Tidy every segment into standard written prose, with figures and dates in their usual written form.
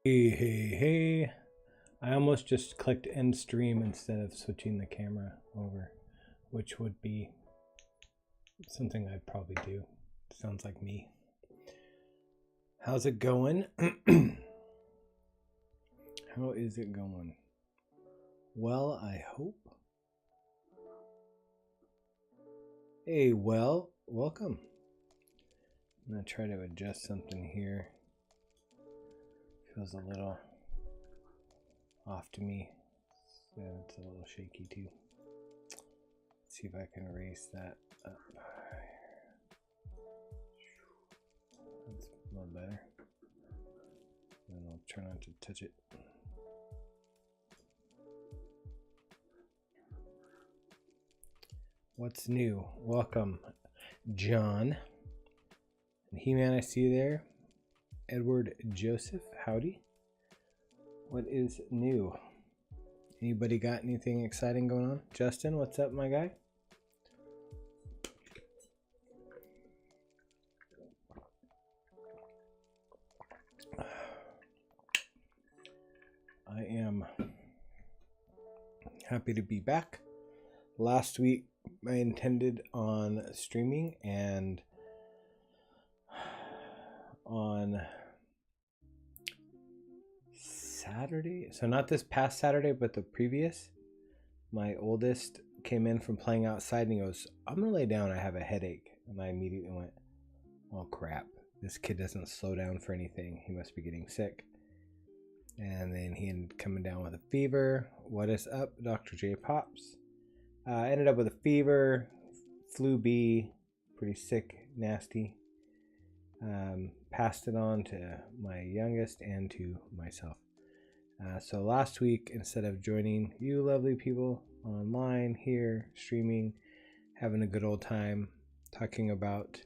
Hey. I almost just clicked end stream instead of switching the camera over, which would be something I'd probably do. Sounds like me. How's it going? How is it going? Well, I hope. Hey, well, welcome. I'm going to try to adjust something here. Feels a little off to me. So it's a little shaky too. Let's see if I can raise that up. That's a little better. And I'll try not to touch it. What's new? Welcome, John. And He-Man, I see you there. Edward Joseph, howdy. What is new? Anybody got anything exciting going on? Justin, what's up, my guy? I am happy to be back. Last week, I intended on streaming, and on Saturday, so not this past Saturday, but the previous, my oldest came in from playing outside and he goes, I'm gonna lay down, I have a headache. And I immediately went, oh crap, this kid doesn't slow down for anything, he must be getting sick. And then he ended up coming down with a fever. What is up, Dr. J Pops? Ended up with a fever, flu B, pretty sick, nasty. Passed it on to my youngest and to myself. So last week, instead of joining you lovely people online here, streaming, having a good old time, talking about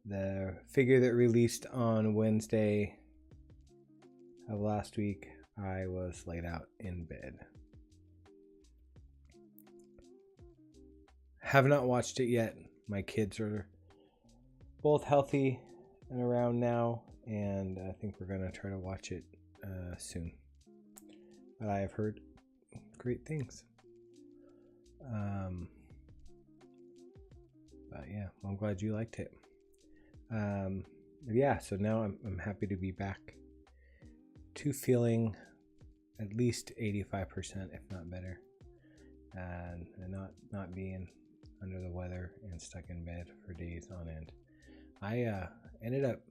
the figure that released on Wednesday of last week, I was laid out in bed. Have not watched it yet. My kids are both healthy and around now, and I think we're going to try to watch it soon. But I have heard great things. But yeah, I'm glad you liked it. Yeah, so now I'm happy to be back to feeling at least 85%, if not better, and not being under the weather and stuck in bed for days on end. I ended up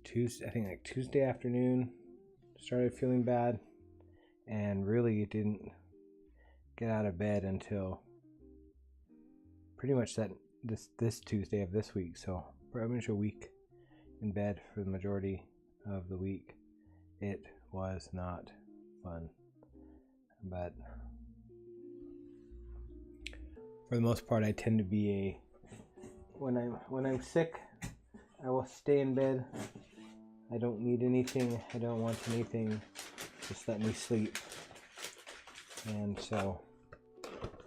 Tuesday afternoon, started feeling bad, and really didn't get out of bed until pretty much this Tuesday of this week. So pretty much a week in bed for the majority of the week. It was not fun, but for the most part, I tend to be when I'm sick, I will stay in bed. I don't need anything. I don't want anything. Just let me sleep. And so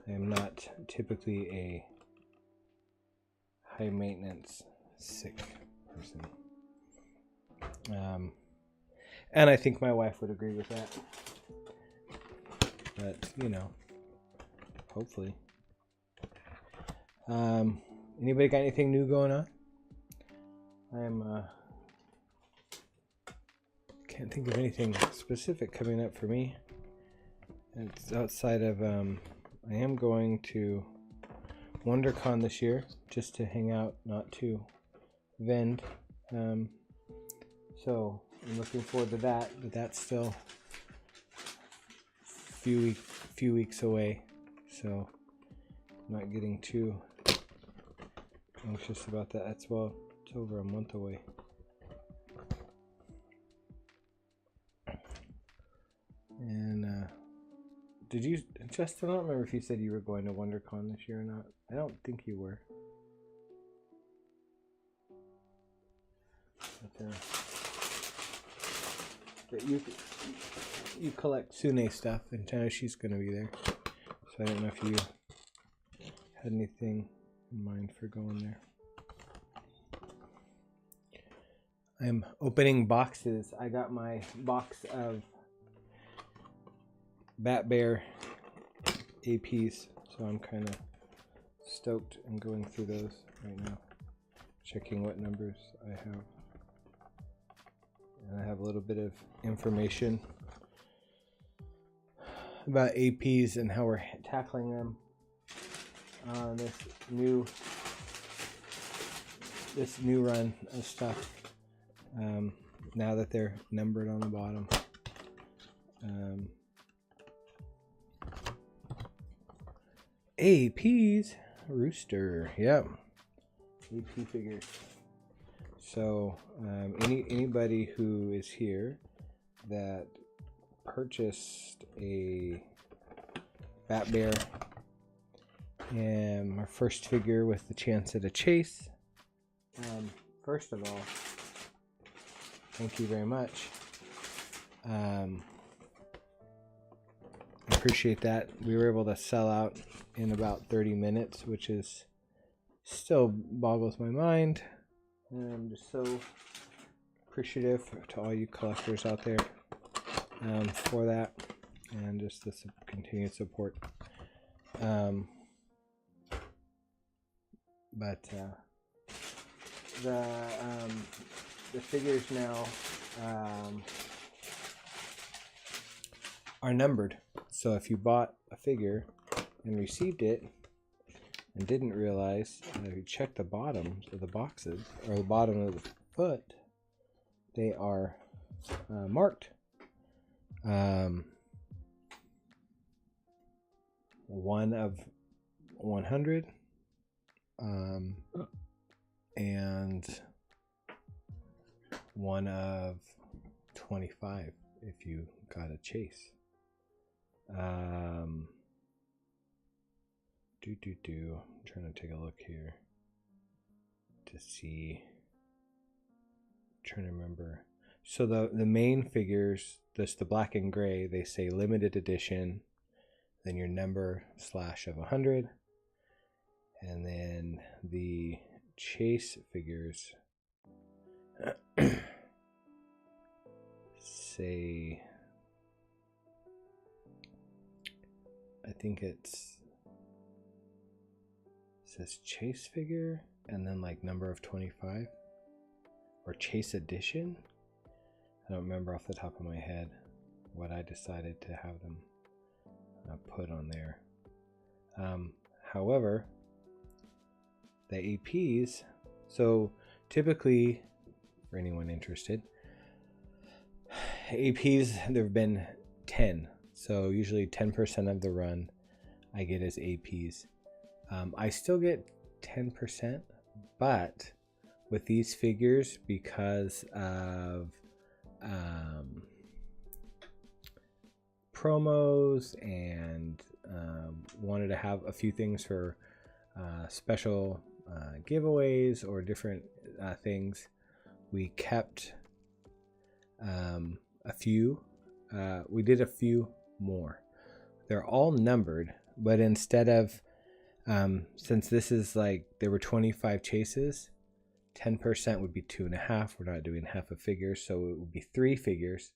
I am not typically a high maintenance sick person. And I think my wife would agree with that. But, hopefully. Anybody got anything new going on? I'm can't think of anything specific coming up for me. It's outside of I am going to WonderCon this year just to hang out, not to vend. So I'm looking forward to that, but that's still few weeks away. So I'm not getting too anxious about that. It's over a month away. And did you, Justin? I don't remember if you said you were going to WonderCon this year or not. I don't think you were. But you collect Sune stuff, and I know she's going to be there. So I don't know if you had anything in mind for going there. I'm opening boxes. I got my box of Bat Bear APs, so I'm kind of stoked and going through those right now, checking what numbers I have. And I have a little bit of information about APs and how we're tackling them on this new run of stuff. Now that they're numbered on the bottom. APs, Rooster, yep. AP figures. So anybody who is here that purchased a Bat Bear and my first figure with the chance at a chase, first of all, thank you very much. I appreciate that. We were able to sell out in about 30 minutes, which is still boggles my mind. And I'm just so appreciative to all you collectors out there for that and just the continued support. But the figures now are numbered. So if you bought a figure and received it and didn't realize, if you check the bottoms of the boxes or the bottom of the foot, they are marked. 1 of 100 and 1 of 25 if you got a chase. I'm trying to take a look here to see. I'm trying to remember. So the main figures, the black and gray, they say limited edition, then your number / of 100, and then the chase figures say, I think it says chase figure and then like number of 25 or chase edition. I don't remember off the top of my head what I decided to have them put on there. However, the APs, so typically for anyone interested, APs, there have been 10. So usually 10% of the run I get as APs. I still get 10%, but with these figures, because of promos and wanted to have a few things for special giveaways or different things, we kept a few. We did a few more. They're all numbered, but instead of since this is like there were 25 chases, 10% would be 2.5. We're not doing half a figure, so it would be 3 figures.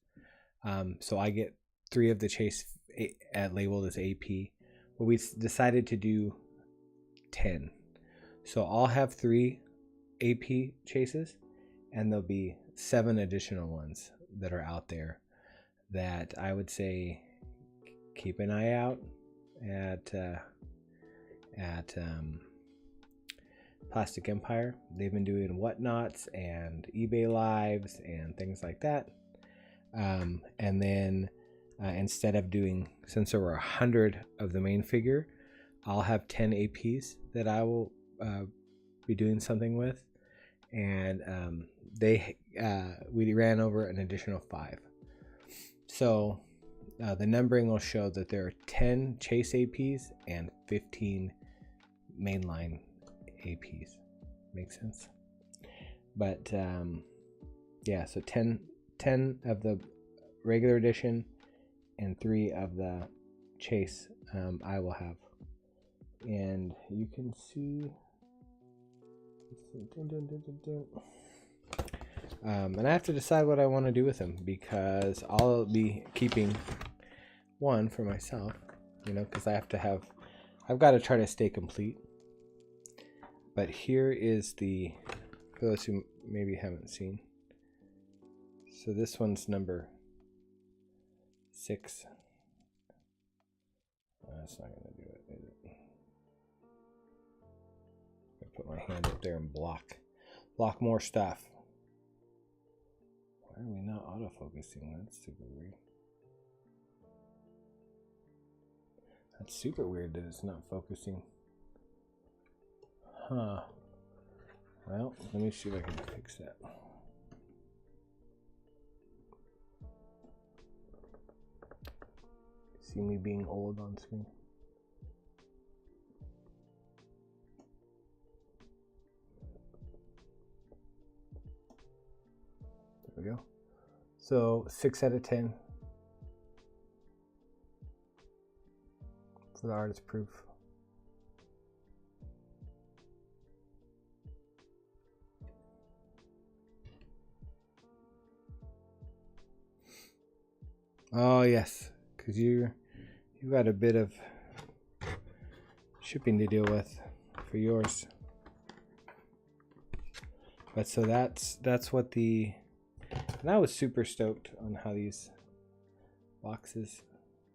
So I get 3 of the chase labeled as AP, but we decided to do 10. So I'll have 3 AP chases, and there'll be 7 additional ones that are out there that I would say keep an eye out at Plastic Empire. They've been doing whatnots and eBay lives and things like that. And then instead of doing, since there were 100 of the main figure, I'll have 10 APs that I will be doing something with. And we ran over an additional 5. So the numbering will show that there are 10 chase APs and 15 mainline APs. Makes sense? But yeah, so 10 of the regular edition and 3 of the chase I will have. And you can see And I have to decide what I want to do with them, because I'll be keeping one for myself, you know, because I've got to try to stay complete. But here is for those who maybe haven't seen. So this one's number 6. That's not going to do it, is it? I put my hand up there and block more stuff. Why are we not autofocusing? That's super weird. That's super weird that it's not focusing. Huh. Well, let me see if I can fix that. See me being old on screen? There we go. So 6 out of 10 for the artist proof. Oh yes, because you've got a bit of shipping to deal with for yours. But so that's what and I was super stoked on how these boxes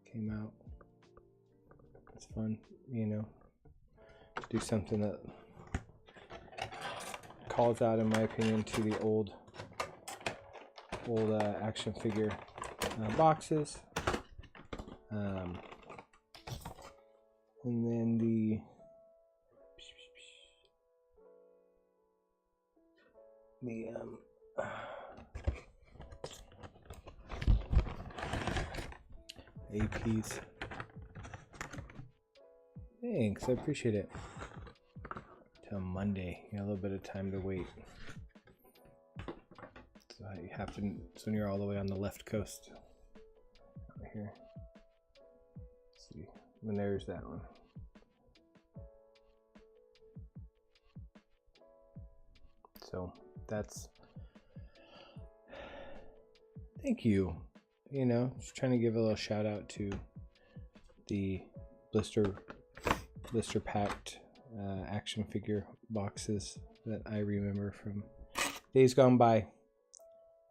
came out. It's fun, you know, do something that calls out, in my opinion, to the old action figure boxes. And then the APs. Thanks, I appreciate it. Till Monday, you got a little bit of time to wait. So you have to, so when you're all the way on the left coast, right here. Let's see, and there's that one. So that's, thank you. You know, just trying to give a little shout out to the blister packed action figure boxes that I remember from days gone by.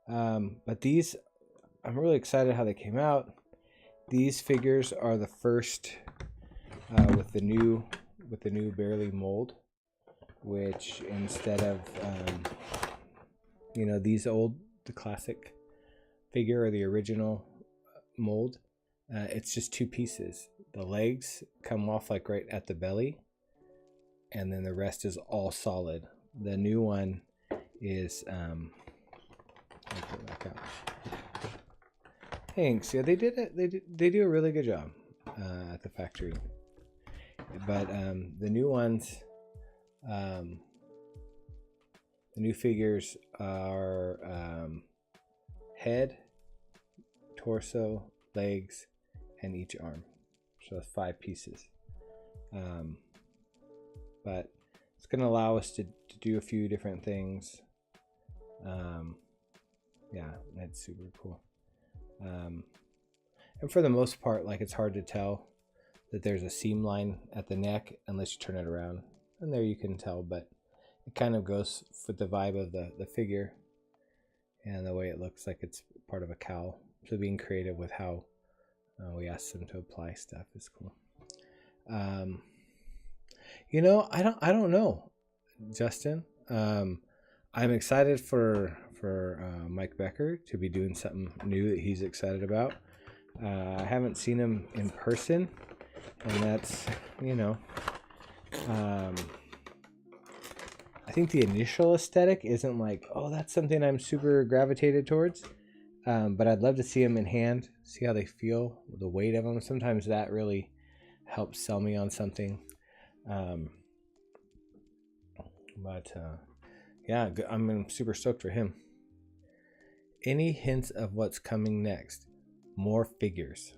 But these, I'm really excited how they came out. These figures are the first with the new Bearly mold, which instead of you know, the classic figure or the original mold, it's just 2 pieces. The legs come off like right at the belly, and then the rest is all solid. The new one is I'll put it back out. Thanks. Yeah, they did it. They do a really good job at the factory. But the new ones, the new figures are head, torso, legs, and each arm. So that's 5 pieces. But it's going to allow us to do a few different things. Yeah, that's super cool. And for the most part, like, it's hard to tell that there's a seam line at the neck unless you turn it around. And there you can tell, but it kind of goes with the vibe of the figure and the way it looks like it's part of a cowl. So being creative with how we asked them to apply stuff is cool. You know, I don't know, Justin. I'm excited for Mike Becker to be doing something new that he's excited about. I haven't seen him in person, and that's, you know, I think the initial aesthetic isn't like, oh, that's something I'm super gravitated towards. But I'd love to see them in hand, see how they feel, the weight of them. Sometimes that really helps sell me on something. Yeah, I'm super stoked for him. Any hints of what's coming next? More figures?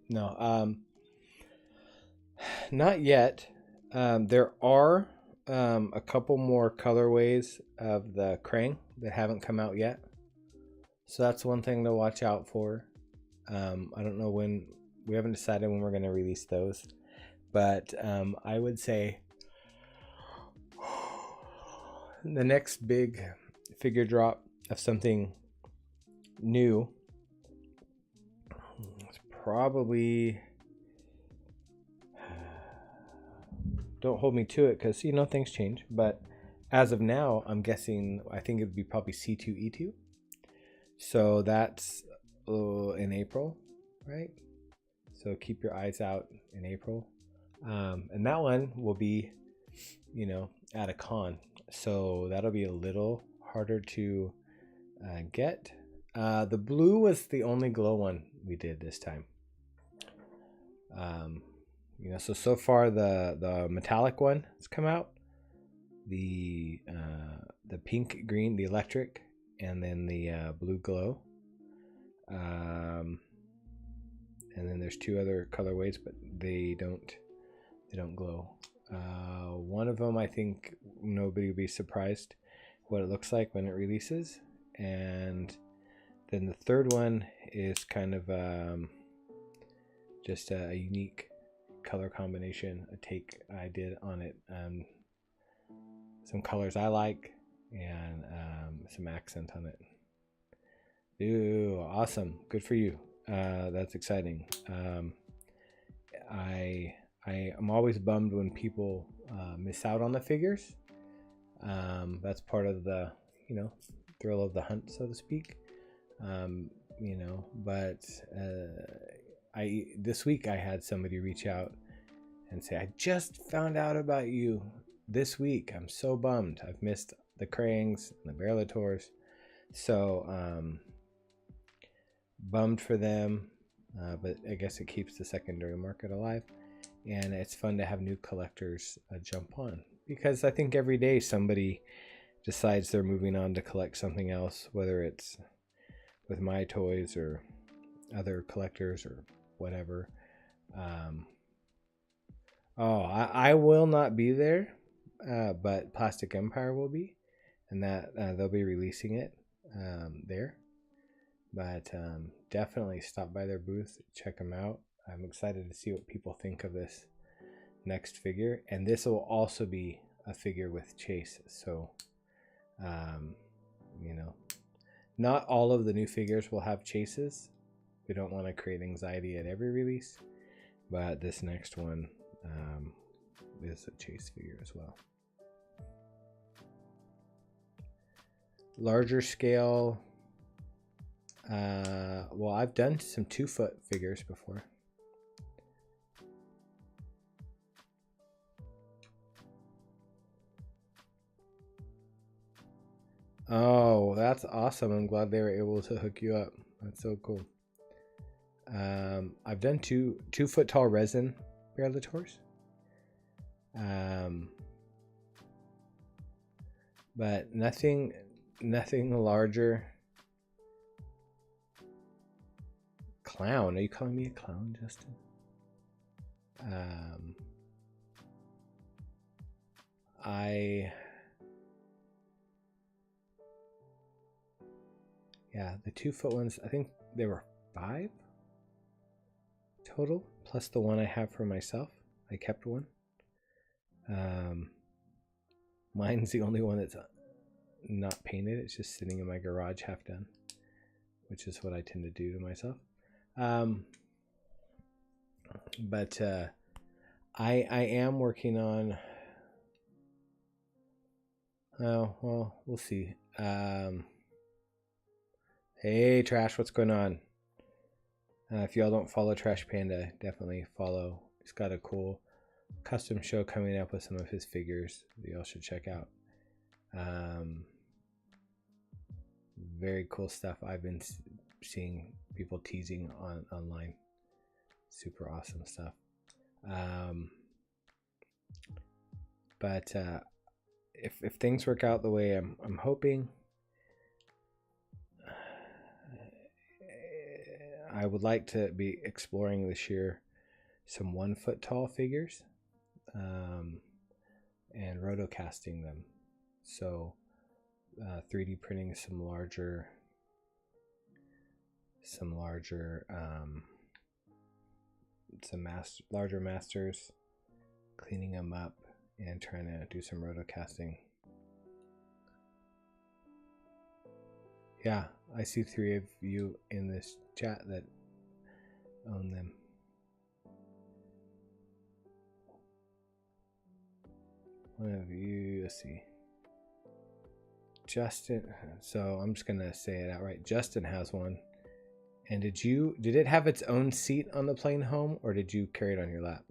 No, not yet. There are a couple more colorways of the Krang that haven't come out yet. So that's one thing to watch out for. I don't know when, we haven't decided when we're going to release those, but I would say the next big figure drop of something new is probably, don't hold me to it because, you know, things change, but as of now, I'm guessing, I think it'd be probably C2E2. So that's in April, right? So keep your eyes out in April. And that one will be, you know, at a con. So that'll be a little harder to get. The blue was the only glow one we did this time. You know, so far the metallic one has come out. The pink, green, the electric, and then the blue glow. And then there's two other colorways, but they don't glow. One of them, I think nobody will be surprised what it looks like when it releases, and then the third one is kind of just a unique color combination, a take I did on it. Some colors I like, and some accent on it. Ooh, awesome! Good for you. That's exciting. I am always bummed when people miss out on the figures. That's part of the, you know, thrill of the hunt, so to speak. You know, but this week I had somebody reach out and say, I just found out about you this week. I'm so bummed. I've missed the Krangs and the Berlators. So bummed for them, but I guess it keeps the secondary market alive. And it's fun to have new collectors jump on, because I think every day somebody decides they're moving on to collect something else, whether it's with my toys or other collectors or whatever. I will not be there, but Plastic Empire will be, and that they'll be releasing it there. But definitely stop by their booth, check them out. I'm excited to see what people think of this next figure, and this will also be a figure with Chase. So, you know, not all of the new figures will have chases. We don't want to create anxiety at every release, but this next one is a Chase figure as well. Larger scale. Well, I've done some 2-foot figures before. Oh, that's awesome. I'm glad they were able to hook you up. That's so cool. I've done two 2-foot tall resin Berlators. But nothing larger. Clown? Are you calling me a clown, Justin? Yeah, the 2-foot ones, I think there were 5 total, plus the one I have for myself. I kept one. Mine's the only one that's not painted. It's just sitting in my garage half done, which is what I tend to do to myself. But I am working on, oh well, we'll see. Hey Trash, what's going on? If y'all don't follow Trash Panda, definitely follow. He's got a cool custom show coming up with some of his figures that y'all should check out. Very cool stuff I've been seeing people teasing online. Super awesome stuff. But if things work out the way I'm hoping, I would like to be exploring this year some 1-foot tall figures, and rotocasting them. So 3D printing some larger larger masters, cleaning them up, and trying to do some rotocasting. Yeah, I see 3 of you in this chat that own them. One of you, let's see. Justin, so I'm just gonna say it outright. Justin has one. And did it have its own seat on the plane home, or did you carry it on your lap?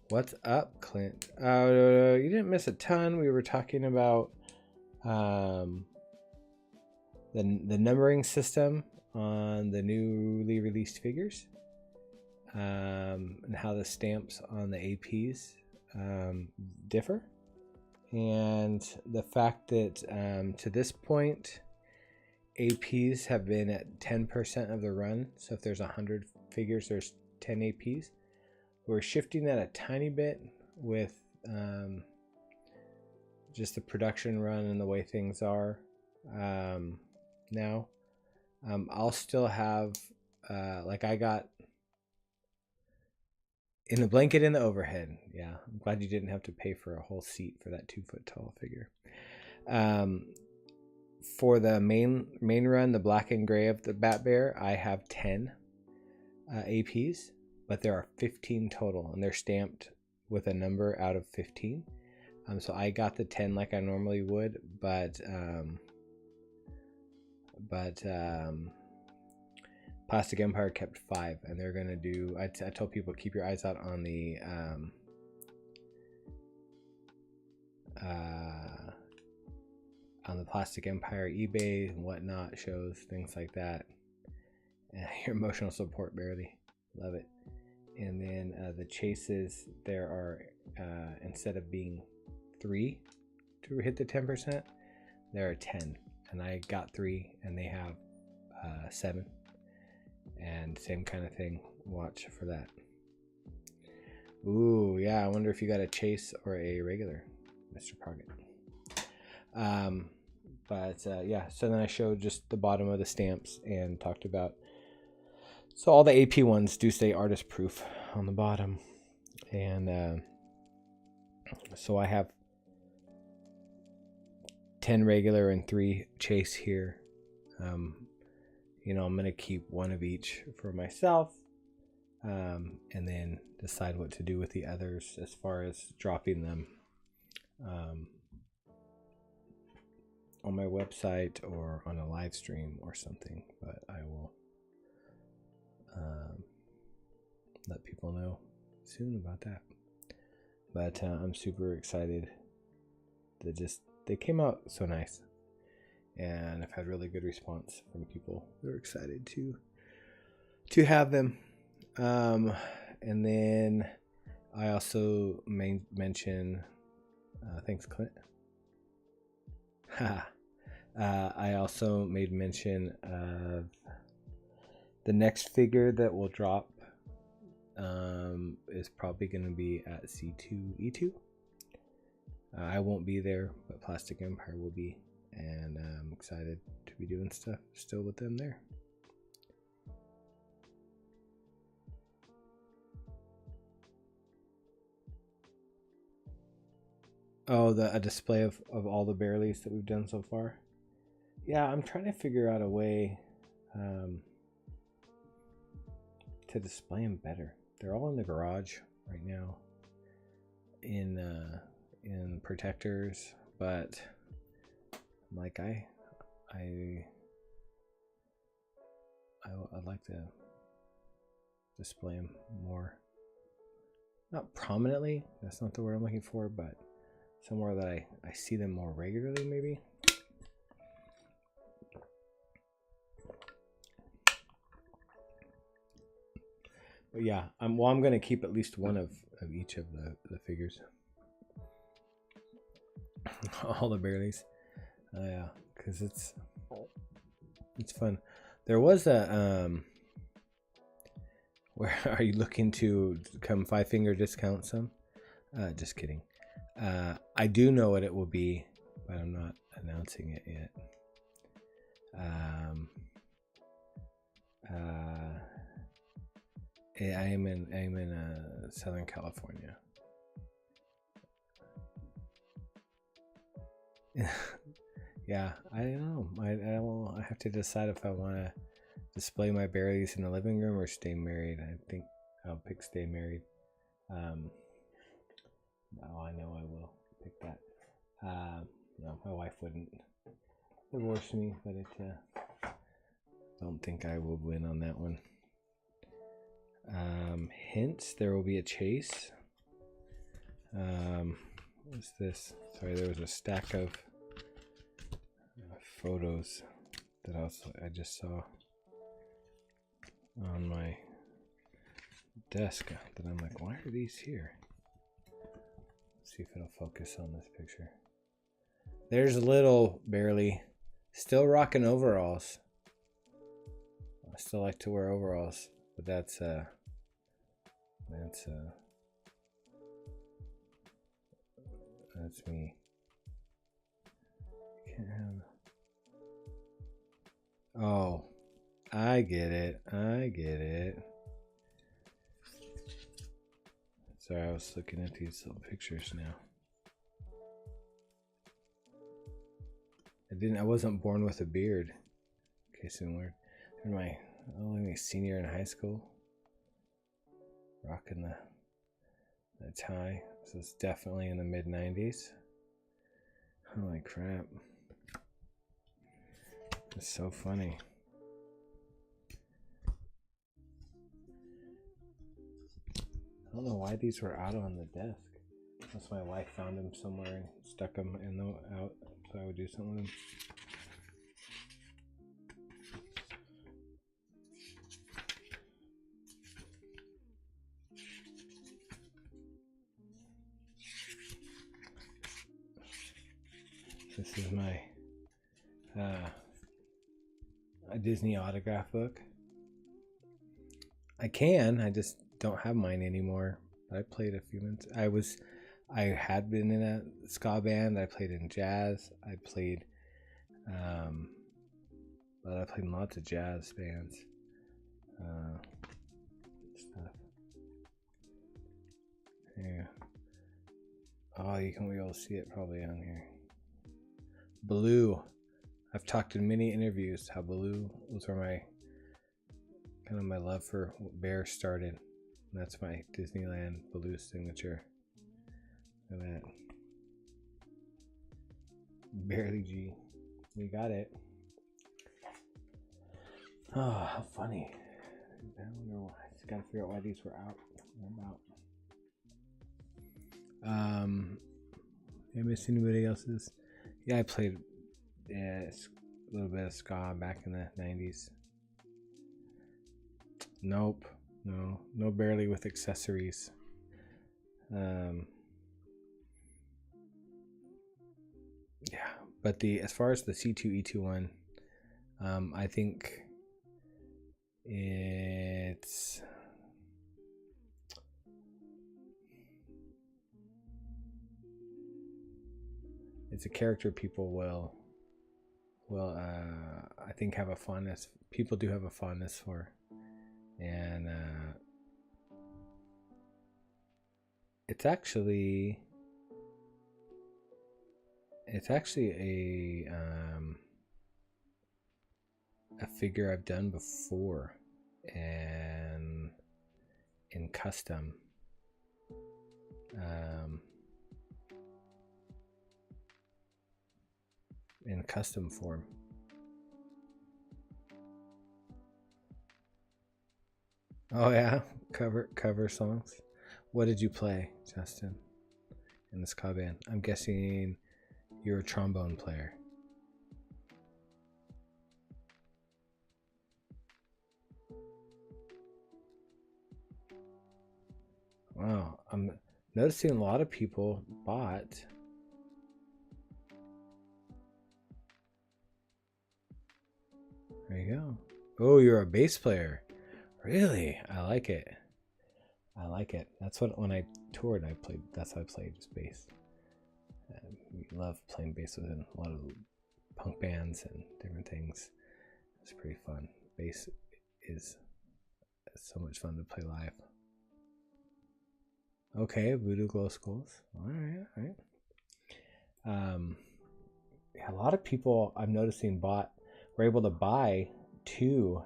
What's up, Clint? You didn't miss a ton. We were talking about the numbering system on the newly released figures, and how the stamps on the APs differ, and the fact that to this point APs have been at 10% of the run. So if there's 100 figures, there's 10 APs. We're shifting that a tiny bit with just the production run and the way things are now. I'll still have like I got in the blanket in the overhead. Yeah, I'm glad you didn't have to pay for a whole seat for that 2 foot tall figure. For the main run, the black and gray of the Bat Bear, I have 10 APs, but there are 15 total, and they're stamped with a number out of 15. So I got the 10 like I normally would, but Plastic Empire kept 5, and they're gonna do. I told people keep your eyes out on the Plastic Empire eBay and whatnot shows, things like that. Your emotional support, barely love it. And then the chases, there are instead of being 3 to hit the 10%, there are 10, and I got 3, and they have 7. And same kind of thing. Watch for that. Ooh, yeah. I wonder if you got a chase or a regular, Mr. Poggett. Yeah. So then I showed just the bottom of the stamps and talked about. So all the AP ones do say artist proof on the bottom, and so I have 10 regular and 3 chase here. You know, I'm going to keep 1 of each for myself, and then decide what to do with the others as far as dropping them on my website or on a live stream or something. But I will let people know soon about that. But I'm super excited. They came out so nice. And I've had really good response from people who are excited to have them. And then I also mention, thanks, Clint. I also made mention of the next figure that will drop is probably going to be at C2E2. I won't be there, but Plastic Empire will be. And I'm excited to be doing stuff still with them there. Oh, a display of all the Bearlies that we've done so far. Yeah, I'm trying to figure out a way to display them better. They're all in the garage right now in protectors, but like I'd like to display them more, not prominently, that's not the word I'm looking for, but somewhere that I see them more regularly, maybe. But yeah, I'm going to keep at least 1 of each of the figures. All the Bearlies. Yeah, because it's fun. There was a where are you looking to come 5-finger discount some? Just kidding. I do know what it will be, but I'm not announcing it yet. I am in Southern California. Yeah, I don't know. I have to decide if I want to display my berries in the living room or stay married. I think I'll pick stay married. Oh, I know I will pick that. No, my wife wouldn't divorce me, but don't think I will win on that one. Hints: there will be a chase. What's this? Sorry, there was a stack of photos that I just saw on my desk that I'm like, why are these here? Let's see if it'll focus on this picture. There's little barely still rocking overalls. I still like to wear overalls, but that's me. Can't have. Oh, I get it. Sorry, I was looking at these little pictures now. I wasn't born with a beard. Case in word. In my only senior in high school. Rocking the tie. So it's definitely in the mid-90s. Holy crap. It's so funny. I don't know why these were out on the desk. Unless my wife found them somewhere and stuck them out so I would do something with them. This is my a Disney autograph book. I just don't have mine anymore. I played a few minutes. I had been in a ska band. I played in jazz. I played in lots of jazz bands. Stuff. Yeah. Oh, you can be able to see it probably on here. Baloo. I've talked in many interviews how Baloo was where my love for bears started. And that's my Disneyland Baloo signature. Look at that. Barely G. We got it. Oh, how funny. I wonder why. I just gotta figure out why these were out. Did I miss anybody else's? Yeah, I played a little bit of ska back in the 90s. Nope. No barely with accessories. Yeah, but as far as the C2E2 one, I think it's a character people will I think have a fondness. People do have a fondness for, and it's actually a figure I've done before, and in custom. In custom form. Oh yeah, cover songs. What did you play, Justin, in the ska band? I'm guessing you're a trombone player. Wow, I'm noticing a lot of people bought. There you go. Oh, you're a bass player. Really? I like it. I like it. That's what, when I toured, I played, that's how I played, just bass. We love playing bass with a lot of punk bands and different things. It's pretty fun. Bass is so much fun to play live. Okay, Voodoo Glow Skulls. All right. A lot of people I'm noticing were able to buy two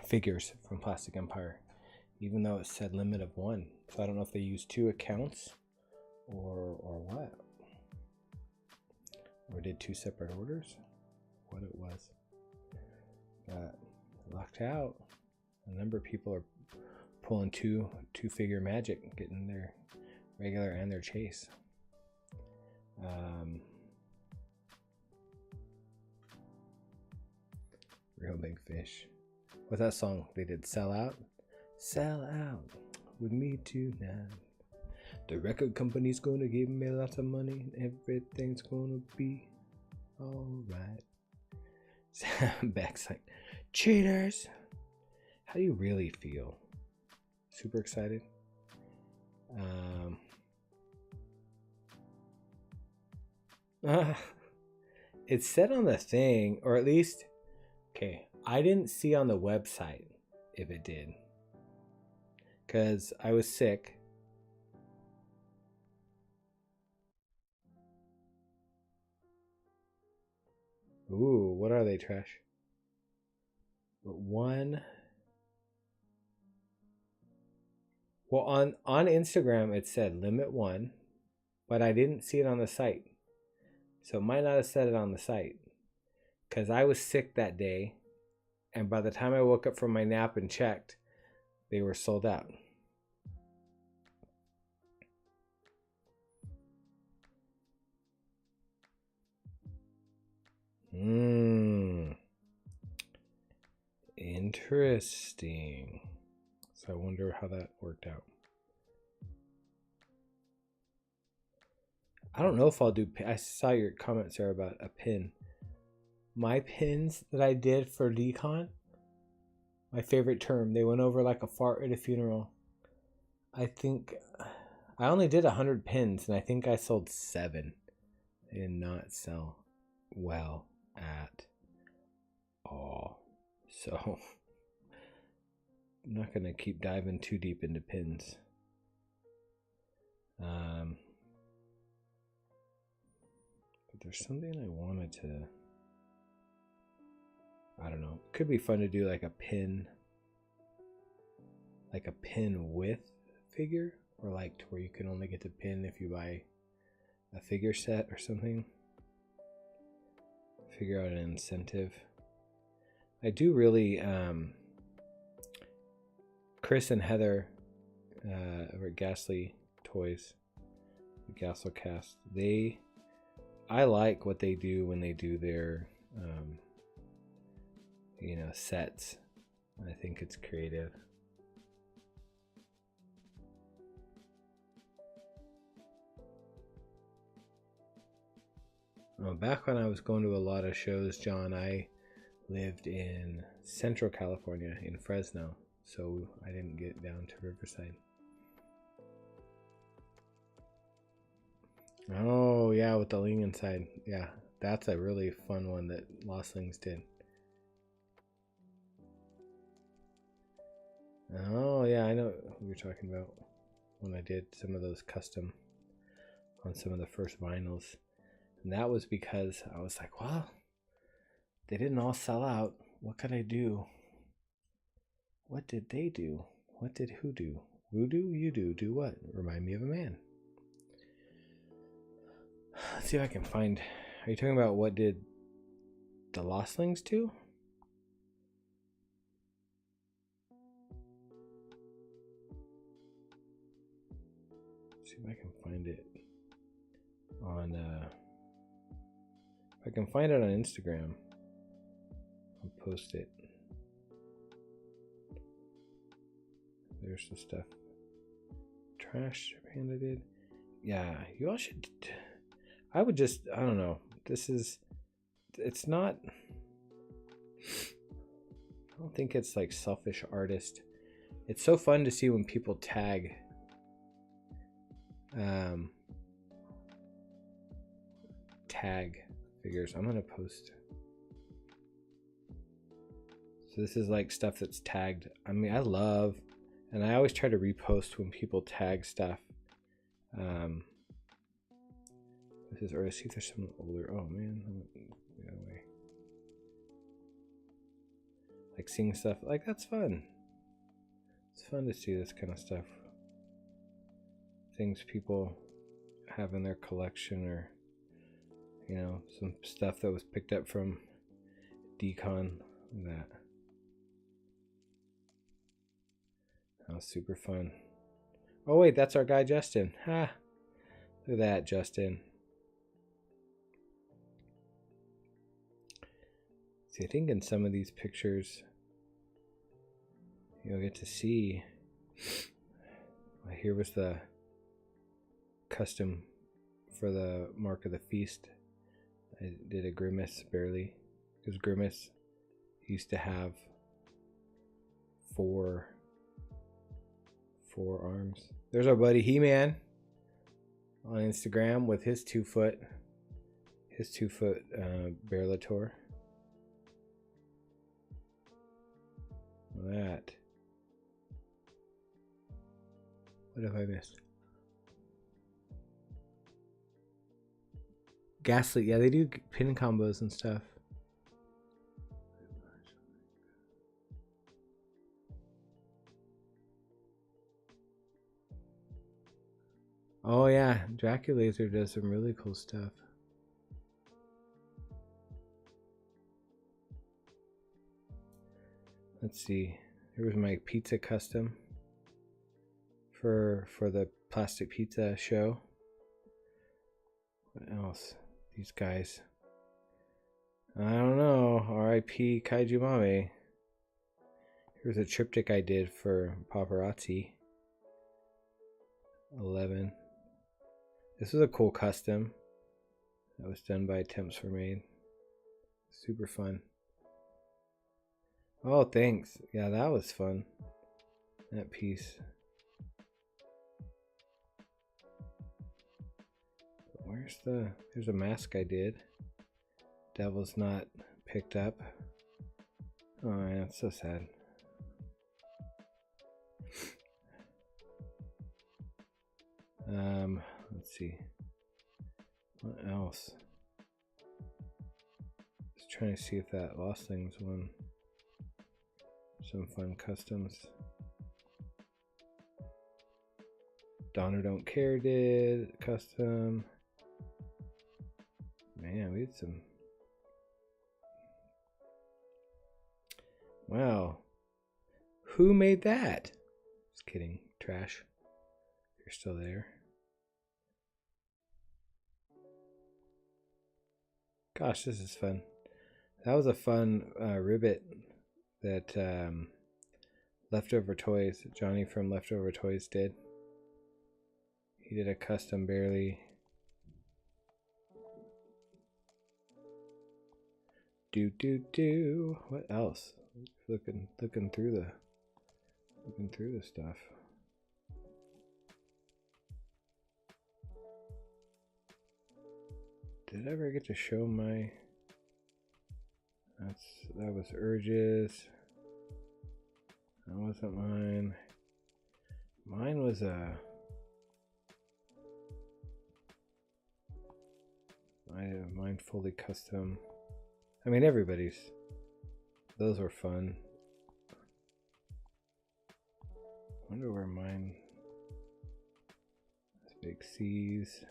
figures from Plastic Empire, even though it said limit of 1. So I don't know if they used 2 accounts or what, or did 2 separate orders, what it was. But lucked out. A number of people are pulling two figure magic, getting their regular and their chase. Real Big Fish. What's that song they did? Sell Out? Sell out with me tonight. The record company's gonna give me lots of money. Everything's gonna be alright. Backside. Cheaters! How do you really feel? Super excited? It said on the thing, or at least, okay, I didn't see on the website if it did, because I was sick. Ooh, what are they, trash? But one. Well, on Instagram it said limit 1, but I didn't see it on the site. So it might not have said it on the site, because I was sick that day, and by the time I woke up from my nap and checked, they were sold out. Interesting. So I wonder how that worked out. I don't know if I'll do. I saw your comment, Sarah, about a pin. My pins that I did for Decon, my favorite term, they went over like a fart at a funeral. I think I only did 100 pins, and I think I sold 7. They did not sell well at all. So I'm not gonna keep diving too deep into pins. But there's something I wanted to, I don't know. Could be fun to do like a pin with figure, or like to where you can only get the pin if you buy a figure set or something. Figure out an incentive. I do really, Chris and Heather over at Ghastly Toys, Gaslocast, I like what they do when they do their sets. I think it's creative. Back when I was going to a lot of shows, John, I lived in Central California in Fresno, so I didn't get down to Riverside. Oh yeah, with the Ling inside. Yeah, that's a really fun one that Lost Lings did. Oh yeah, I know what you're talking about. When I did some of those custom on some of the first vinyls. And that was because I was like, well, they didn't all sell out. What could I do? What did they do? What did who do? Voodoo, you do what? Remind me of a man. Let's see if I can find. Are you talking about what did the Lost Lings do? Let's see if I can find it on. If I can find it on Instagram, I'll post it. There's the stuff. Trash Panda did. Yeah, you all should. I would just. I don't know. This is it's not, I don't think it's like selfish artist. It's so fun to see when people tag tag figures. I'm gonna post. So this is like stuff that's tagged. I mean, I love, and I always try to repost when people tag stuff. This is, or see if there's some older. Oh man, get away. Like seeing stuff like that's fun. It's fun to see this kind of stuff. Things people have in their collection, or you know, some stuff that was picked up from Decon. That was super fun. Oh wait, that's our guy Justin. Ha! Look at that, Justin. See, I think in some of these pictures you'll get to see. Here was the custom for the Mark of the Feast. I did a Grimace barely, because Grimace used to have four arms. There's our buddy He-Man on Instagram with his 2 foot Bearlator. That. What have I missed? Ghastly, yeah, they do pin combos and stuff. Oh yeah, Draculaser does some really cool stuff. Let's see. Here was my pizza custom for the plastic pizza show. What else? These guys. I don't know. R.I.P. Kaiju Mame. Here's a triptych I did for Paparazzi 11. This was a cool custom that was done by Temps for Made. Super fun. Oh, thanks. Yeah, that was fun. That piece. Where's the... There's a mask I did. Devil's not picked up. Oh man, it's so sad. Let's see. What else? Just trying to see if that Lost Things one. Some fun customs. Donner Don't Care did custom. Man, we had some. Wow. Who made that? Just kidding. Trash. You're still there. Gosh, this is fun. That was a fun ribbit that Leftover Toys, Johnny from Leftover Toys did. He did a custom barely. Do. What else? Looking through the stuff. Did I ever get to show my? That was Urges. That wasn't mine. Mine was mine fully custom. I mean, everybody's. Those were fun. Wonder where mine. Big C's.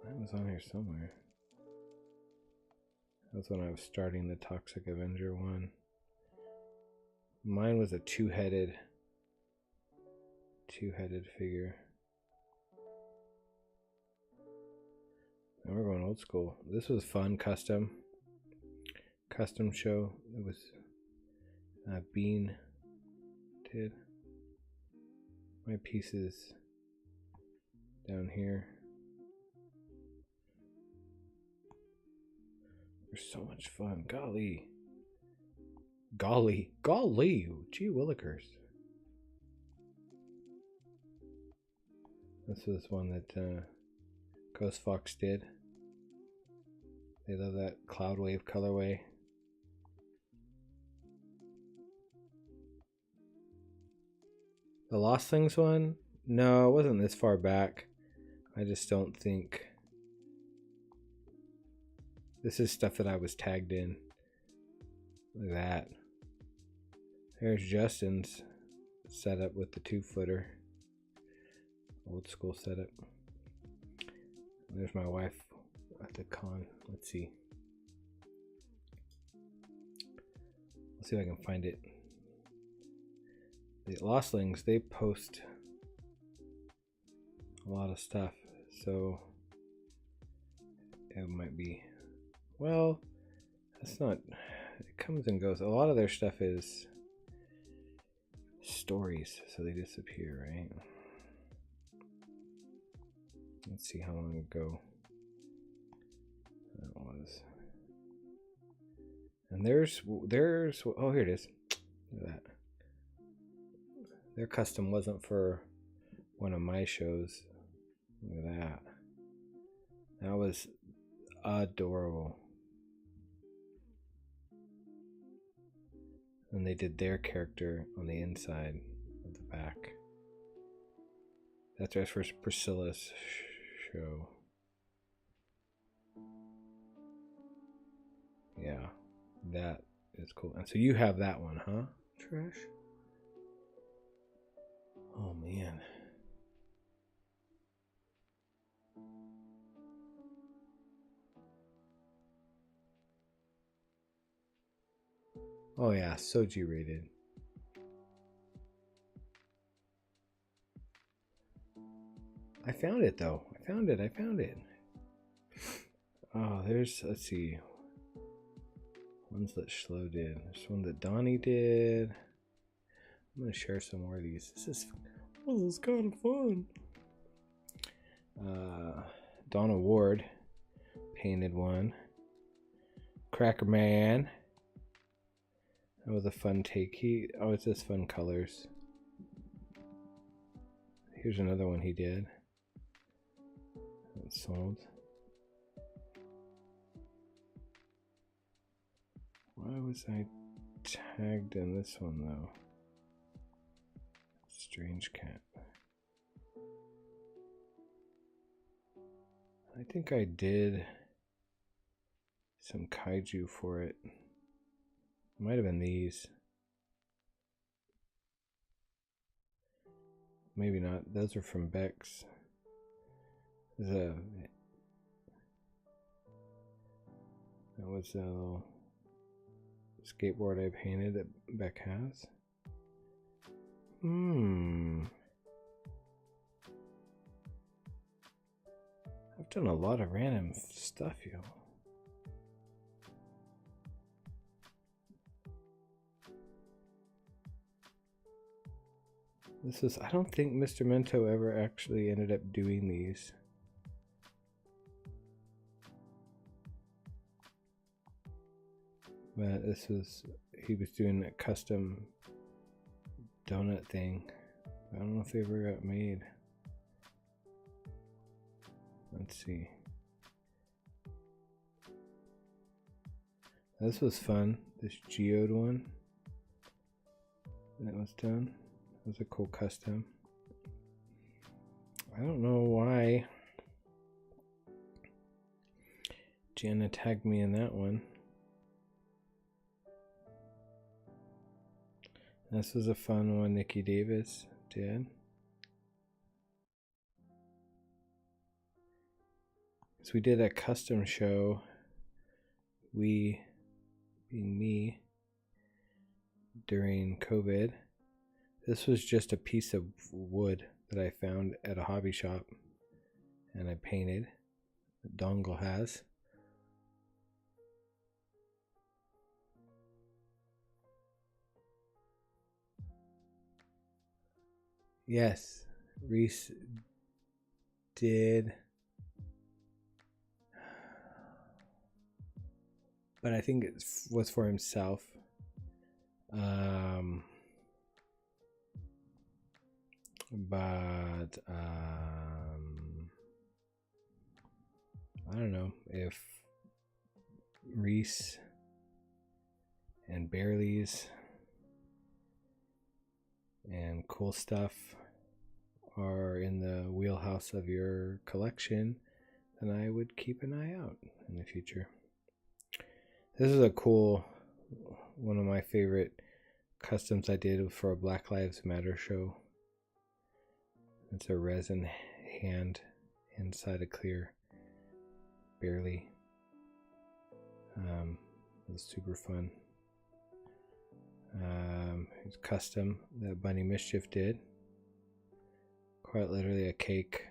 Mine was on here somewhere. That was when I was starting the Toxic Avenger one. Mine was a two-headed figure. Now we're going old school. This was fun, custom show. It was Bean did. My pieces down here. so much fun. Golly. Golly. Gee willikers. This was one that Ghost Fox did. They love that Cloud Wave colorway. The Lost Things one? No, it wasn't this far back. I just don't think... This is stuff that I was tagged in. Look at that. There's Justin's setup with the 2-footer. Old school setup. There's my wife at the con. Let's see. Let's see if I can find it. The Lostlings, they post a lot of stuff, so it might be, well, that's not, it comes and goes. A lot of their stuff is stories, so they disappear, right? Let's see how long ago that was. And there's oh, here it is. Look at that. Their custom wasn't for one of my shows. Look at that. That was adorable. And they did their character on the inside of the back. That's our first Priscilla's show. Yeah, that is cool. And so you have that one, huh? Trash. Oh man. Oh yeah, so G-rated. I found it though. I found it. Oh, there's, let's see. Ones that Schlo did. There's one that Donnie did. I'm gonna share some more of these. This is kind of fun. Donna Ward painted one. Cracker Man. That was a fun take. It's just fun colors. Here's another one he did. That sold. Why was I tagged in this one though? Strange Cat. I think I did some kaiju for it. Might have been these. Maybe not. Those are from Beck's. That was a little skateboard I painted that Beck has. I've done a lot of random stuff, yo. This is, I don't think Mr. Mento ever actually ended up doing these. But this was, he was doing a custom donut thing. I don't know if they ever got made. Let's see. This was fun. This geode one that was done. That was a cool custom. I don't know why Jenna tagged me in that one. This was a fun one Nikki Davis did. So we did a custom show, we being me, during COVID. This was just a piece of wood that I found at a hobby shop and I painted, that Dongle has. Yes, Reese did. but I think it was for himself. But I don't know if Reese and Bearly's and cool stuff are in the wheelhouse of your collection, then I would keep an eye out in the future. This is a cool, one of my favorite customs I did for a Black Lives Matter show. It's a resin hand inside a clear Bearly. It was super fun. It's custom that Bunny Mischief did. Quite literally a cake,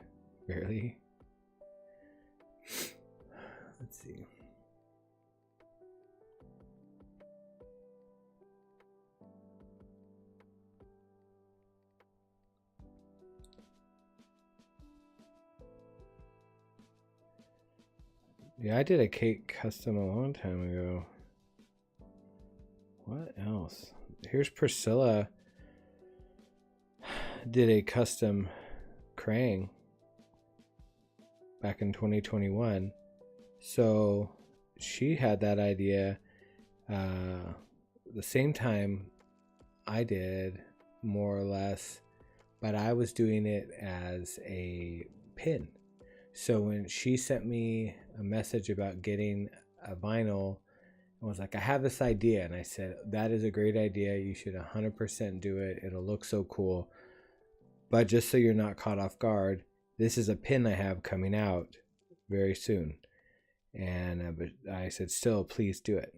Bearly. Let's see. Yeah, I did a cake custom a long time ago. What else? Here's Priscilla. Did a custom Krang back in 2021. So she had that idea the same time I did, more or less, but I was doing it as a pin. So when she sent me a message about getting a vinyl, I was like, I have this idea. And I said, that is a great idea. You should 100% do it. It'll look so cool. But just so you're not caught off guard, this is a pin I have coming out very soon. And but I said, still, please do it.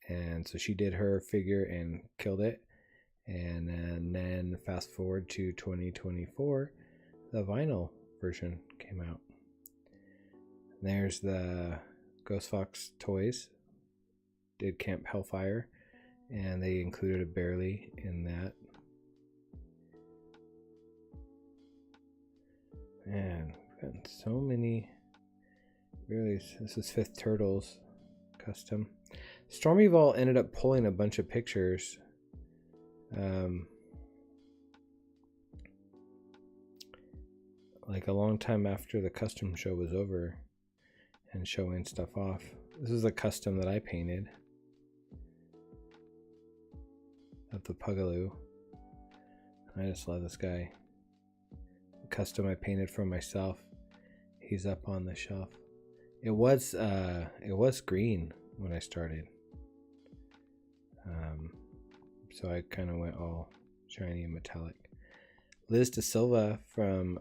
And so she did her figure and killed it. And then fast forward to 2024, the vinyl version came out. There's the Ghost Fox toys. Did Camp Hellfire, and they included a Bearly in that. Man, we've gotten so many Bearlys. This is Fifth Turtles custom. Stormy Vault ended up pulling a bunch of pictures. Like a long time after the custom show was over, and showing stuff off. This is a custom that I painted of the Pugaloo. I just love this guy. A custom I painted for myself. He's up on the shelf. It was green when I started. So I kind of went all shiny and metallic. Liz De Silva from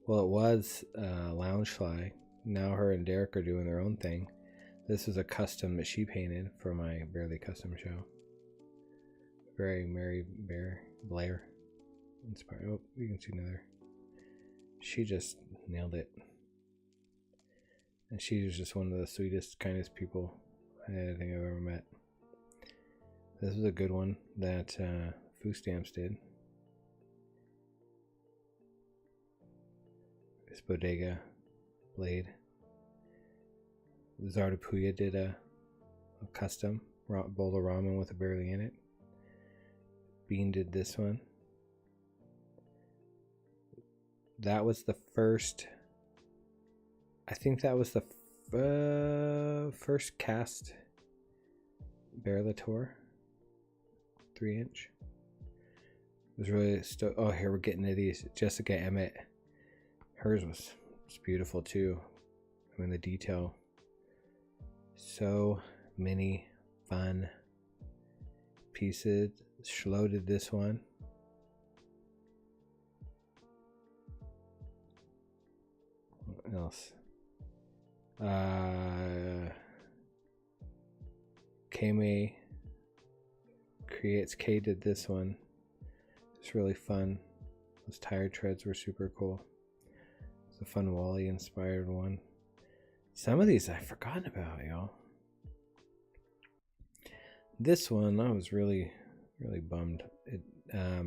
well, it was Loungefly. Now her and Derek are doing their own thing. This was a custom that she painted for my Bearly custom show. Very Mary Blair inspired. Oh, you can see another. She just nailed it. And she was just one of the sweetest, kindest people I think I've ever met. This was a good one that Foo Stamps did. This Bodega blade. Zardapuya did a custom bowl of ramen with a Bearly in it. Bean did this one. That was the first. I think that was the first cast Bearlator 3-inch. It was really oh, here we're getting to these. Jessica Emmett. Hers was beautiful too. I mean, the detail. So many fun pieces. Schlo did this one. What else? Kame Creates K did this one. It's really fun. Those tire treads were super cool. It's a fun Wally inspired one. Some of these I've forgotten about, y'all. This one I was really bummed. I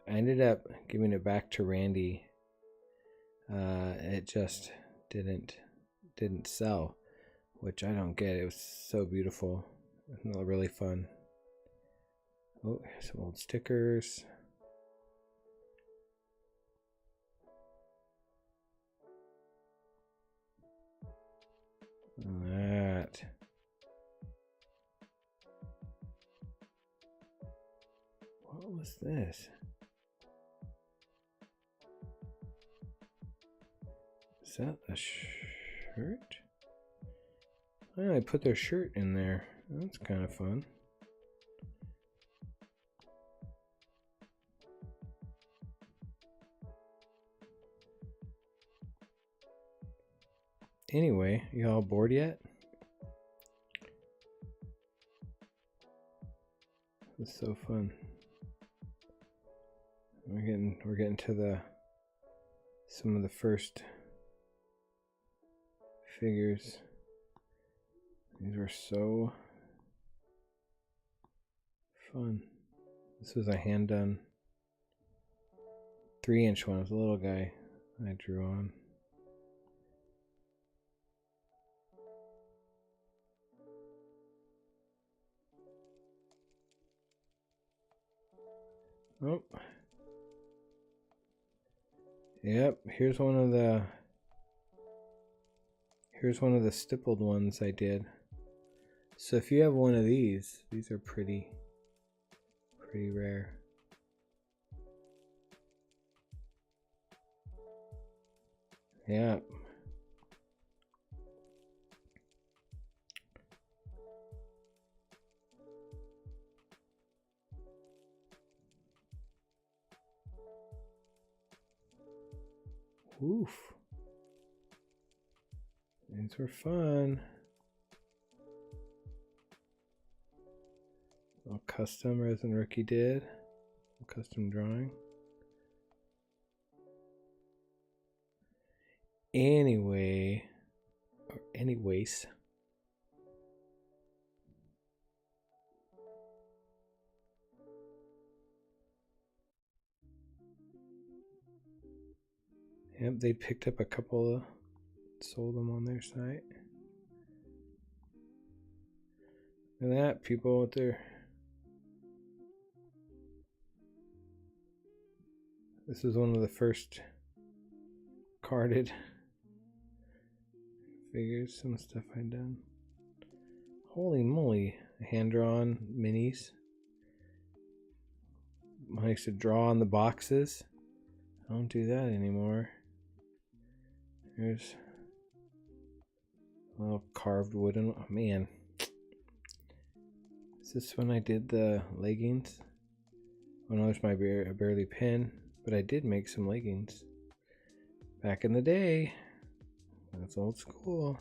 ended up giving it back to Randy it just didn't sell, which I don't get. It was so beautiful, really fun. Oh, here's some old stickers. That. What was this? Is that a shirt? Oh, I put their shirt in there. That's kind of fun. Anyway, you all bored yet? It's so fun. We're getting to some of the first figures. These were so fun. This was a hand done 3-inch one. It was a little guy I drew on. Oh. Yep, here's one of the stippled ones I did. So if you have one of these are pretty rare. Yeah. Oof. These were fun. All custom resin rookie did. Custom drawing. Anyways. Yep, they picked up a couple, sold them on their site. Look at that, people with their... This is one of the first carded figures, some stuff I'd done. Holy moly, hand-drawn minis. I used to draw on the boxes. I don't do that anymore. Here's a little carved wooden, oh man. Is this when I did the leggings? Oh no, there's my barely pin, but I did make some leggings back in the day. That's old school.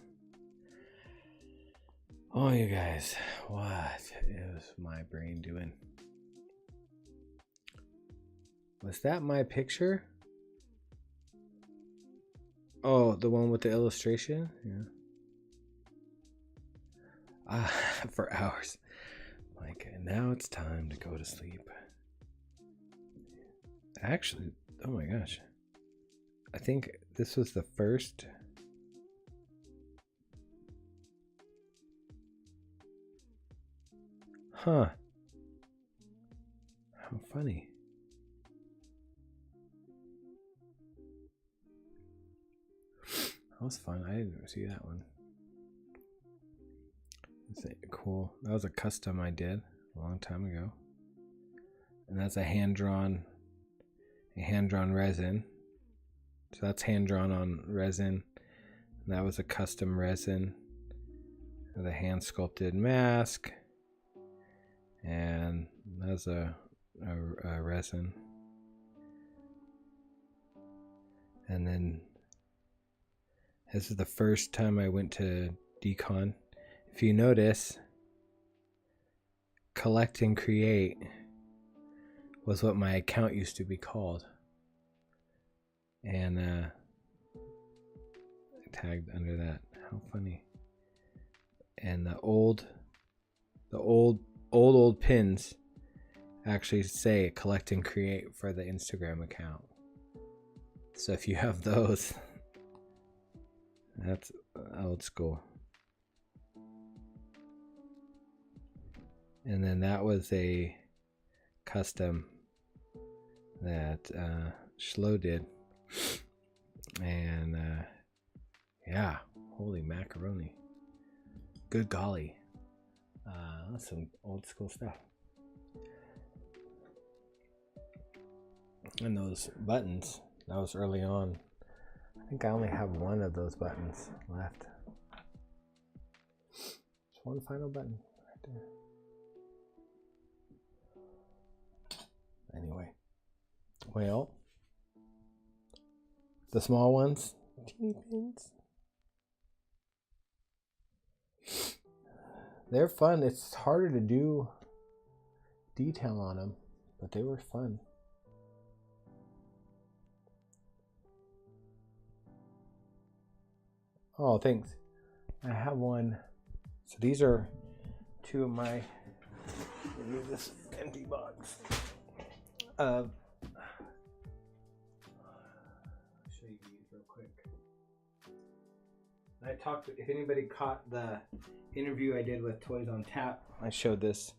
Oh, you guys, what is my brain doing? Was that my picture? Oh, the one with the illustration? Yeah. For hours. Like, now it's time to go to sleep. Actually, oh my gosh. I think this was the first. Huh. How funny. That was fun. I didn't see that one. That's cool. That was a custom I did a long time ago. And that's a hand-drawn resin. So that's hand-drawn on resin. And that was a custom resin. The hand-sculpted mask. And that's a resin. And then this is the first time I went to Decon. If you notice, Collect and Create was what my account used to be called. And I tagged under that. How funny. And the old pins actually say Collect and Create for the Instagram account. So if you have those, that's old school. And then that was a custom that Schlo did. And yeah, holy macaroni. Good golly. That's some old school stuff. And those buttons, that was early on. I think I only have one of those buttons left. Just one final button right there. Anyway, well, the small ones, teeny pins, they're fun. It's harder to do detail on them, but they were fun. Oh, thanks. I have one. So these are two of my. Leave this empty box. I'll show you these real quick. I talked. If anybody caught the interview I did with Toys on Tap, I showed this,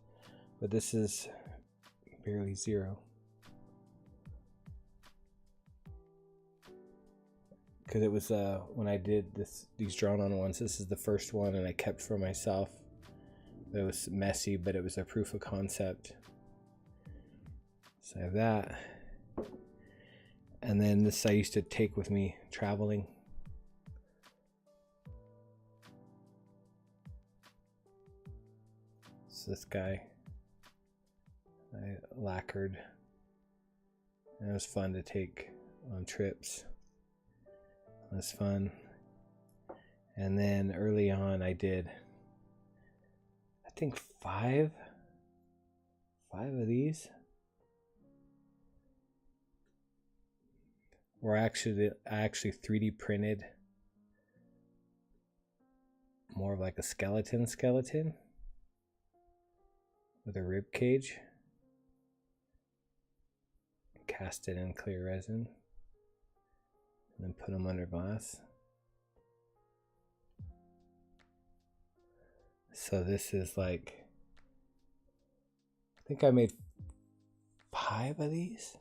but this is barely zero. Because it was when I did these drawn on ones, this is the first one, and I kept for myself. It was messy, but it was a proof of concept. So I have that. And then this I used to take with me traveling. So this guy I lacquered. And it was fun to take on trips. It was fun. And then early on I did, I think five of these. Where I actually 3D printed more of like a skeleton with a rib cage. Cast it in clear resin. And then put them under glass. So this is like, I think I made 5 of these.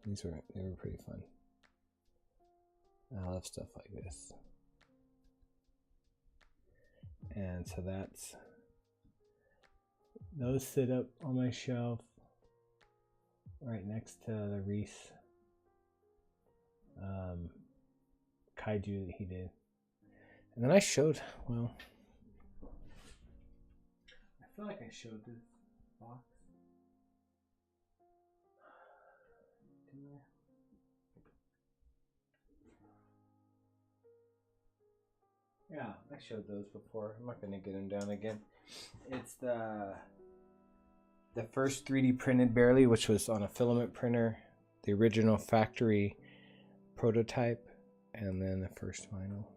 They were pretty fun. I love stuff like this. And so those sit up on my shelf right next to the Reese kaiju that he did. And then I showed, well, I feel like I showed this box. Didn't I? Yeah, I showed those before. I'm not going to get them down again. It's the first 3D printed barely, which was on a filament printer, the original factory prototype, and then the first final.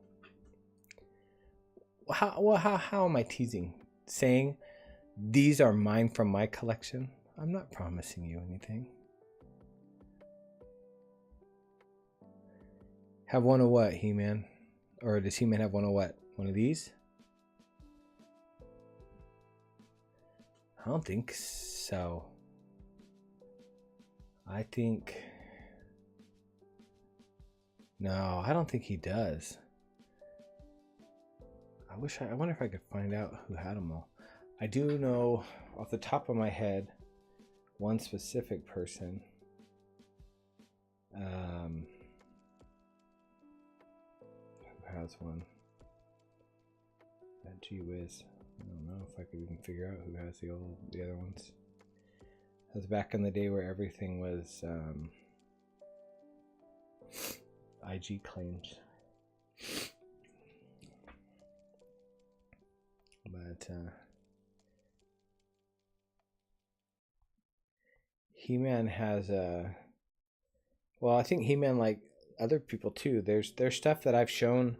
How am I teasing? Saying these are mine from my collection? I'm not promising you anything. Have one of what, He-Man? Or does He-Man have one of what? One of these? I don't think so. I think... No, I don't think he does. I wonder if I could find out who had them all. I do know off the top of my head one specific person. Who has one? That gee whiz. I don't know if I could even figure out who has the other ones. That was back in the day where everything was IG claims. But He-Man has well, I think He-Man, like other people too, there's stuff that I've shown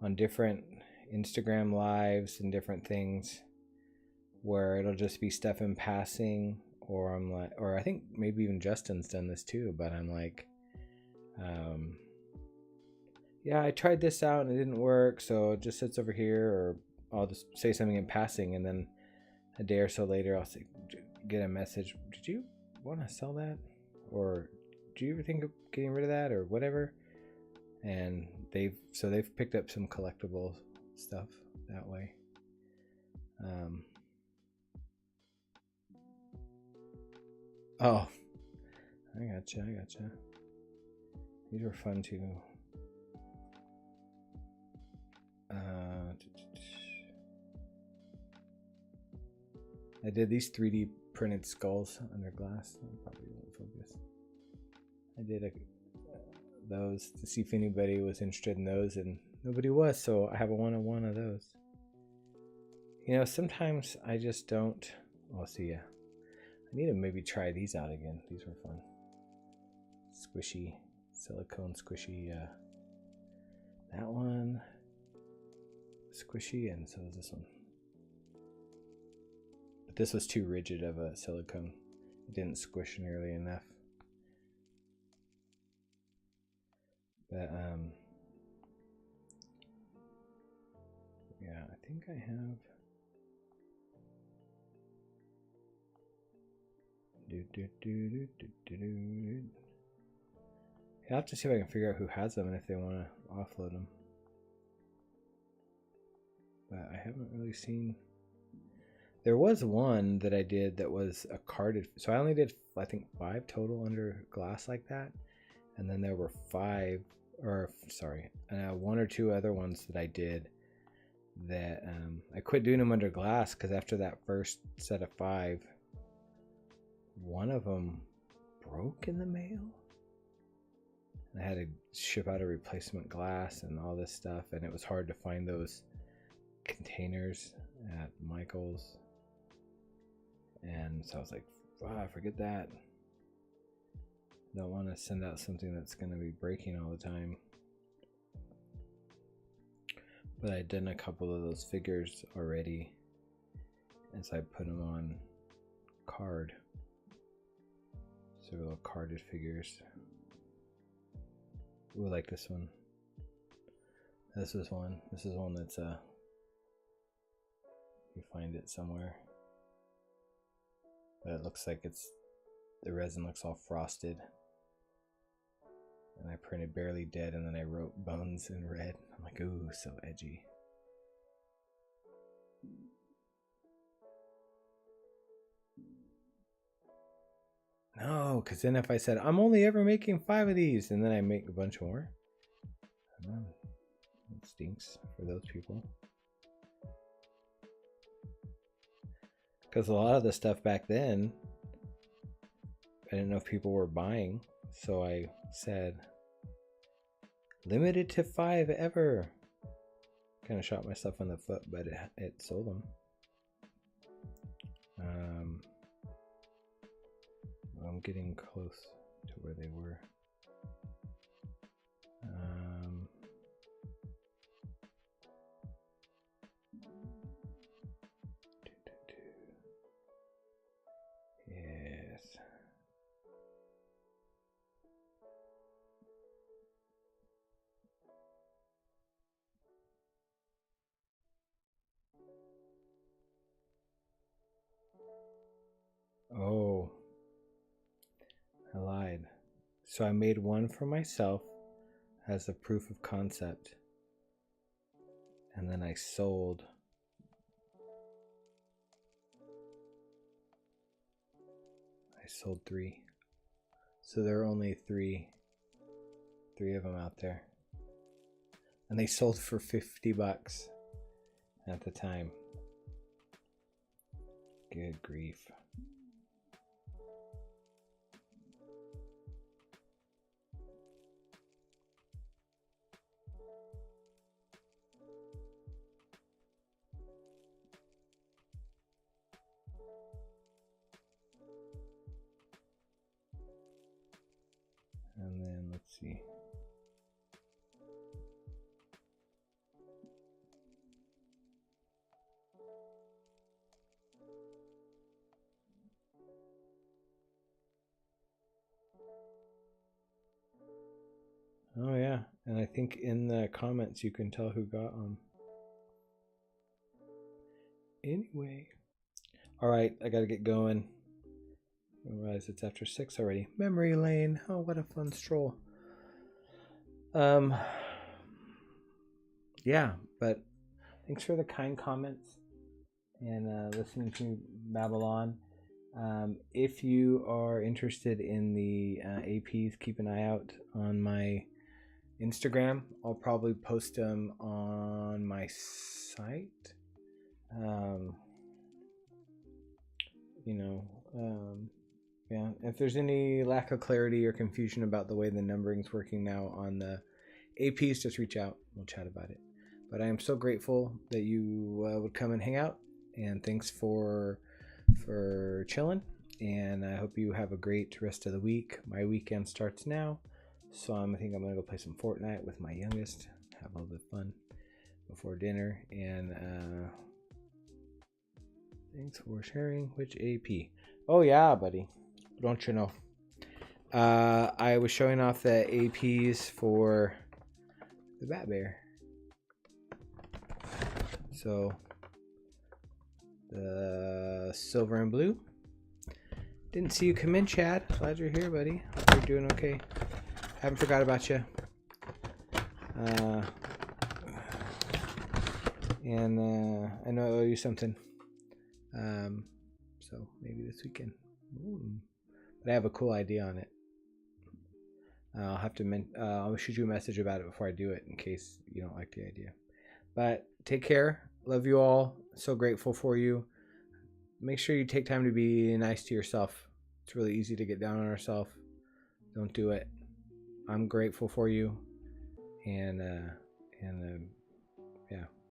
on different Instagram lives and different things where it'll just be stuff in passing, or I'm like, or I think maybe even Justin's done this too, but I'm like, yeah, I tried this out and it didn't work, so it just sits over here, or I'll just say something in passing, and then a day or so later I'll get a message, did you want to sell that, or do you ever think of getting rid of that, or whatever? And they've picked up some collectible stuff that way. Oh, I gotcha. These were fun too. I did these 3D printed skulls under glass. Probably won't focus. I did those to see if anybody was interested in those, and nobody was, so I have a one-on-one of those. You know, sometimes I just don't. Oh, see, yeah. I need to maybe try these out again. These were fun. Squishy, silicone squishy. That one. Squishy, and so is this one. But this was too rigid of a silicone. It didn't squish nearly enough. But yeah, I think I have. I'll have to see if I can figure out who has them and if they want to offload them. But I haven't really seen. There was one that I did that was a carded. So I only did, I think, 5 total under glass like that. And then there were 1 or 2 other ones that I did that I quit doing them under glass because after that first set of 5, one of them broke in the mail. I had to ship out a replacement glass and all this stuff, and it was hard to find those containers at Michael's. And so I was like, wow, forget that. Don't want to send out something that's going to be breaking all the time. But I'd done a couple of those figures already, and so I put them on card. So little carded figures. Ooh, I like this one. This is one. This is one that's you find it somewhere. But it looks like the resin looks all frosted. And I printed Barely Dead, and then I wrote Bones in red. I'm like, ooh, so edgy. No, because then if I said, I'm only ever making 5 of these, and then I make a bunch more, it stinks for those people. Because a lot of the stuff back then, I didn't know if people were buying, so I said, limited to 5 ever. Kind of shot myself in the foot, but it sold them. I'm getting close to where they were. Yes. Oh, I lied. So I made one for myself as a proof of concept, and then I sold sold 3. So there are only 3 of them out there, and they sold for $50 at the time. Good grief. And then let's see. Oh yeah, and I think in the comments you can tell who got them. Anyway, all right, I gotta get going. I realize it's after 6 already. Memory lane. Oh, what a fun stroll. Yeah, but thanks for the kind comments and listening to Babylon. If you are interested in the APs, keep an eye out on my Instagram. I'll probably post them on my site. Yeah, if there's any lack of clarity or confusion about the way the numbering's working now on the APs, just reach out. We'll chat about it. But I am so grateful that you would come and hang out, and thanks for chilling. And I hope you have a great rest of the week. My weekend starts now, so I think I'm gonna go play some Fortnite with my youngest, have a little bit of fun before dinner. And thanks for sharing which AP. Oh yeah, buddy. Don't you know? I was showing off the APs for the Bat Bear. So the silver and blue. Didn't see you come in, Chad. Glad you're here, buddy. Hope you're doing okay. Haven't forgot about you. And I know I owe you something. So maybe this weekend. But I have a cool idea on it. I'll have to I'll shoot you a message about it before I do it in case you don't like the idea. But take care. Love you all. So grateful for you. Make sure you take time to be nice to yourself. It's really easy to get down on ourselves. Don't do it. I'm grateful for you. And yeah.